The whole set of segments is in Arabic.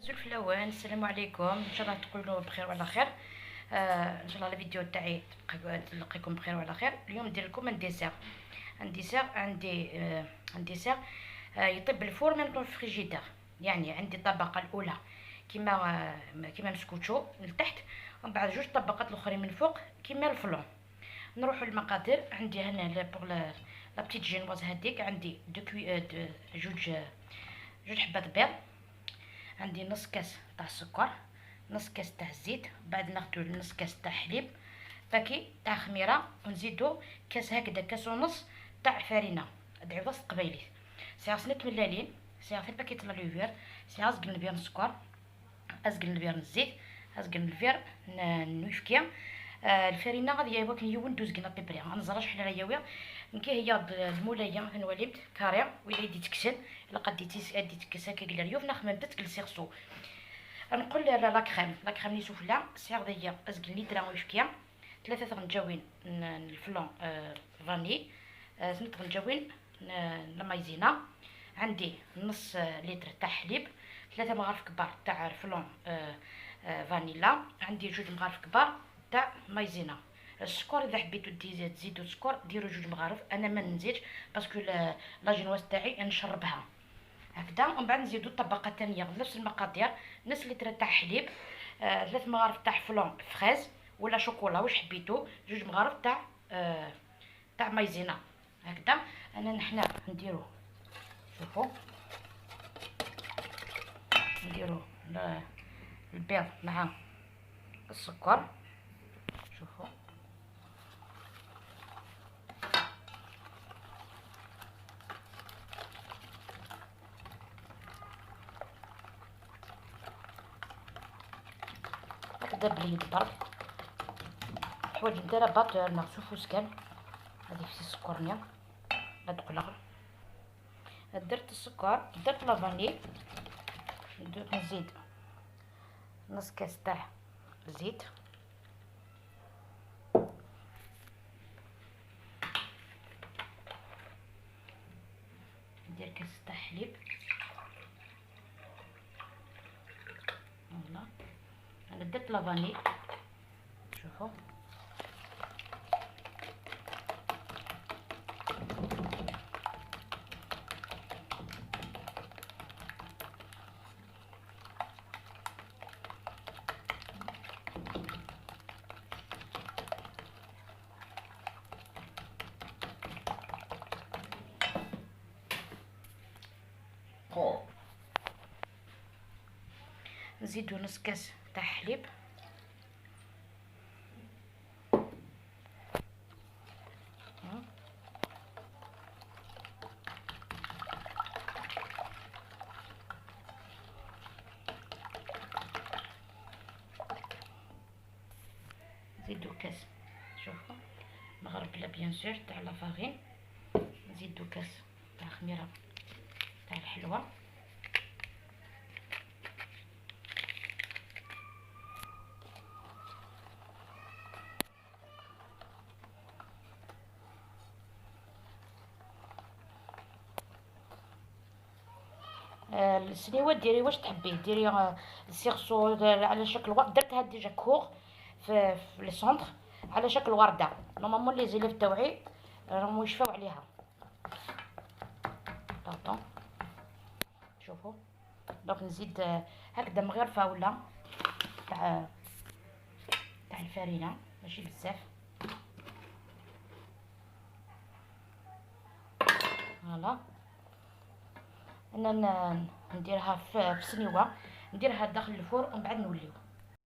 زلفلاوان، السلام عليكم. ان شاء الله تكونوا بخير وعلى خير. ان شاء الله الفيديو تاعي تلقيكم بخير وعلى خير. اليوم ندير لكم ان ديسير. عندي ديسير يطيب الفور ميم طون فريجيدير. يعني عندي الطبقه الاولى كيما مسكوتشو لتحت، ومن بعد جوج طبقات الاخرين من فوق كيما الفلون. نروحوا للمقادير. عندي هنا بوغ لا بتيت جينواز هذيك، عندي جوج حبات بيض، عندي نص كاس تاع السكر، نص كاس تاع الزيت، بعد ناخدو نص كاس تاع حليب، باكي تاع خميره، ونزيدو كاس هكذا، كاس ونص تاع فرينه دعي وسط قبيلي. سي سنت ملالين، سي في الباكيت لا لوفير، سي ازقن البير السكر، ازقن البير الزيت، ازقن البير نويفكيا. الفرينه غادي ياك نيون دوزقنا بيبري نزرش حنا ياويا نكي هي المولايه نوليمت كارير ولا يدي تكسن الا قديتي ادي تكسا كيلا ريوف نخمم بتكل سيرسو. نقول لا كريم لي سوفلا سيغ ديا ازقل ليترا ويفكيا، ثلاثه غنجاوين الفلون فاني، سنت غنجاوين المايزينا، عندي نص لتر تاع حليب، ثلاثه مغارف كبار تاع الفلون فانيلا، عندي جوج مغارف كبار تاع مايزينا. السكر اذا حبيتو تزيدو السكر ديروا جوج مغارف، انا ما نزيدش باسكو لا جينواز تاعي نشربها هكذا. ومن بعد نزيدو الطبقه الثانيه بنفس المقادير، نص لتر تاع حليب، ثلاث مغارف تاع فلون فريز ولا شوكولا واش حبيتو، جوج مغارف تاع مايزينا هكذا. حنا نديرو، شوفوا نديرو البيض مع السكر، شوفوا هكذا باليد برك. حوايج نديرها باتور مغسوف وسكان، هذه في السكرنيا هاد قلغ. درت السكر، درت لافاني، نزيد نص كاس تاع زيت، ندير كاس تاع حليب. فوالا انا درت لافاني، شوفوا نزيدو نص كاس تاع حليب، نزيدو كاس، شوفوا مغرب لا بيان سور تاع لا فارين، نزيدو كاس تاع خميره تاع الحلوه، السنيوه ديري واش تحبي ديري السيرسو على شكل ورد. درتها ديجا كوغ في لي سونطر على شكل ورده، نورمالمون لي زيليف تاوعي راهم يشفاو عليها. طاطون شوفوا دونك نزيد هكذا مغرفه ولا تاع الفرينه ماشي بزاف. فوالا انا نديرها في سنيوه، نديرها داخل الفور ومن بعد نوليو.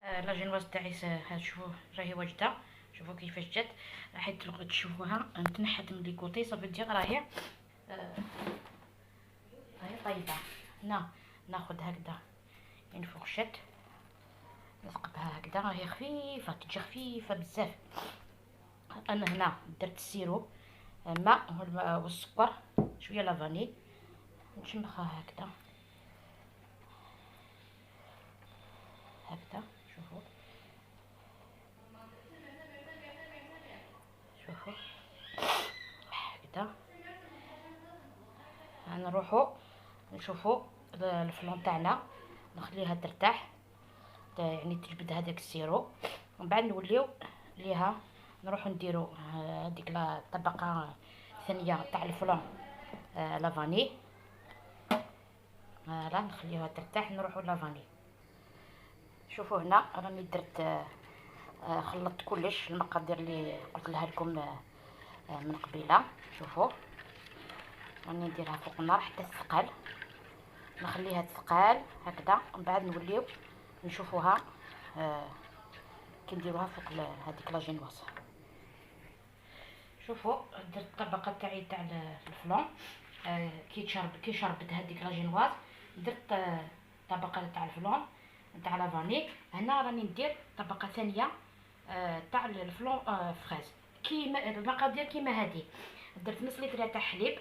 لا جينواز تاعي شوفوا راهي واجده، شوفوا كيفاش جات، حيت تشوفوها تنحت من لي كوطي صافي دير راهي طايبه. هنا ناخذ هكذا من فورشيت نثقبها هكذا، راهي خفيفه تجي خفيفه بزاف. انا هنا درت السيروب، الماء والسكر شويه لافاني، نشمخها هكذا شوفوا هكذا. نروحوا نشوفوا الفلون تاعنا، نخليها ترتاح يعني تجبد هذاك السيرو. ومن بعد نوليو ليها نروحو نديرو هذيك الطبقه الثانيه تاع الفلان لافاني. فوالا نخليوها ترتاح نروحو لافاني. شوفوا هنا راني درت خلطت كلش المقادير اللي قلت لها لكم من قبيله. شوفوا راني نديرها فوق النار حتى تثقل، نخليها تثقل هكذا. ومن بعد نوليو نشوفوها كي نديروها فوق هذيك لاجينواز. شوفوا درت الطبقه تاعي تاع الفلان كي شربت هذيك لاجينواز درت طبقه تاع الفلان تاع لافاني. هنا راني ندير طبقه ثانيه تاع الفلان فريز. كيما المقادير كيما هذه، درت نص لتر تاع حليب،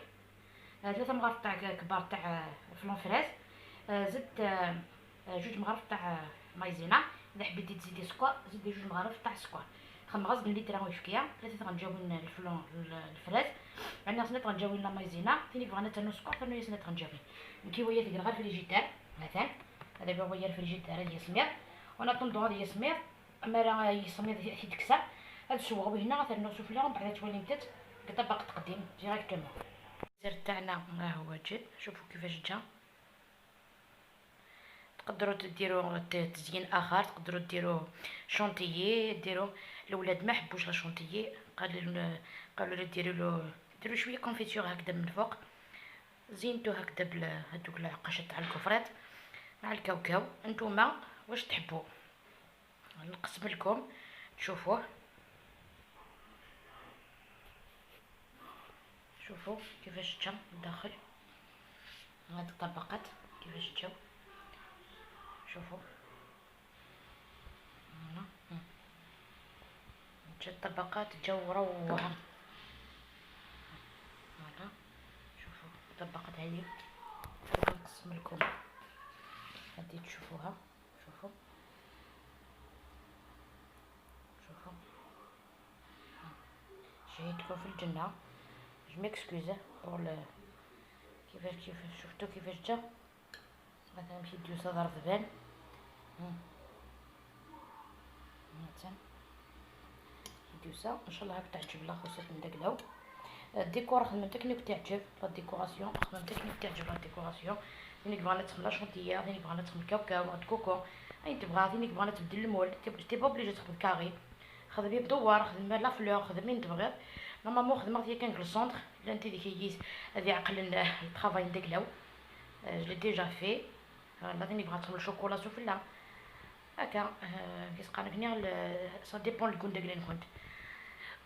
3 مغارف تاع كبار تاع الفلان فريز، زدت 2 مغارف تاع مايزينا. اذا حبيتي تزيدي سكر زيدي 2 مغارف تاع السكر. خمغاز من لتر وشويه 3 غنجاوين الفلان الفريز. عندنا سنه غنجاوين لا مايزينا ثاني بغينا تانو سكر ثاني سنه غنجاوين كي ويا تقرا غير الفريجيدار مثلا. هذا هو ويا الفريجيدار هذا يسمير وانا طندو هذا يسمير. اما راه يسمير في تكسر هاد الشواوي هنا غترنو سفلى ومن بعد تولي متات كطبق تقديم ديريكتومون. الزر تاعنا ها هو جا. شوفوا كيفاش جا. تقدروا ديروا تزيين اخر، تقدروا ديروا شونتيي. ديروا الاولاد ما حبوش لا شونتيي، قالوا لي ديروا شويه كونفيتور هكذا من فوق. زينتو هكذا بهذوك العقاشات تاع الكفرات مع الكاوكاو. نتوما واش تحبوا نقسم لكم تشوفوه. شوفوا كيفاش جا الداخل هاد الطبقات كيفاش جاو. شوفوا هنا جا الطبقات جاو روعه. هذا شوفوا الطبقات هذه نقسم لكم هذه تشوفوها. شوفوا شوفوا شهيتكم في الجنه. جو ميكسكوزا بور كيفاش شفتوا كيفاش جا. مثلا نمشي نديو ضرب ذبان مثلا نديو ان شاء الله هاك تعجب لا خوسات ندقلاو. الديكور خدمة تكنيك تعجب لا ديكوراسيون، خدمة تكنيك تعجب لا ديكوراسيون. ثاني بغانا تخدم لا شونطيير، ثاني بغانا تخدم كاوكاو نوع كوكو، اي تبغى. ثاني بغانا تبدل المول تي با اوبليجي تخدم كاري، خدمي بدوار، خدمي لا فلور، خدمي من تبغي. نورمالمون خدمة هي كان في السونتر. الا انت ديك هذه عقل الطرافاي ندقلاو جو ديجا في. لا ثاني بغات تخدم الشوكولا سوفلا هكا كيسقانك هنا سا ديبون الكون داكلين كنت.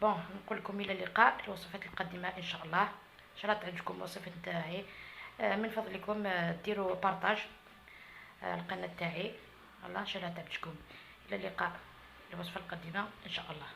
بون نقول لكم الى اللقاء في الوصفات القادمه ان شاء الله. ان شاء الله تعجبكم الوصفات تاعي. من فضلكم ديروا بارطاج القناه تاعي. الله ان شاء الله تعجبكم. الى اللقاء في الوصفه القادمه ان شاء الله.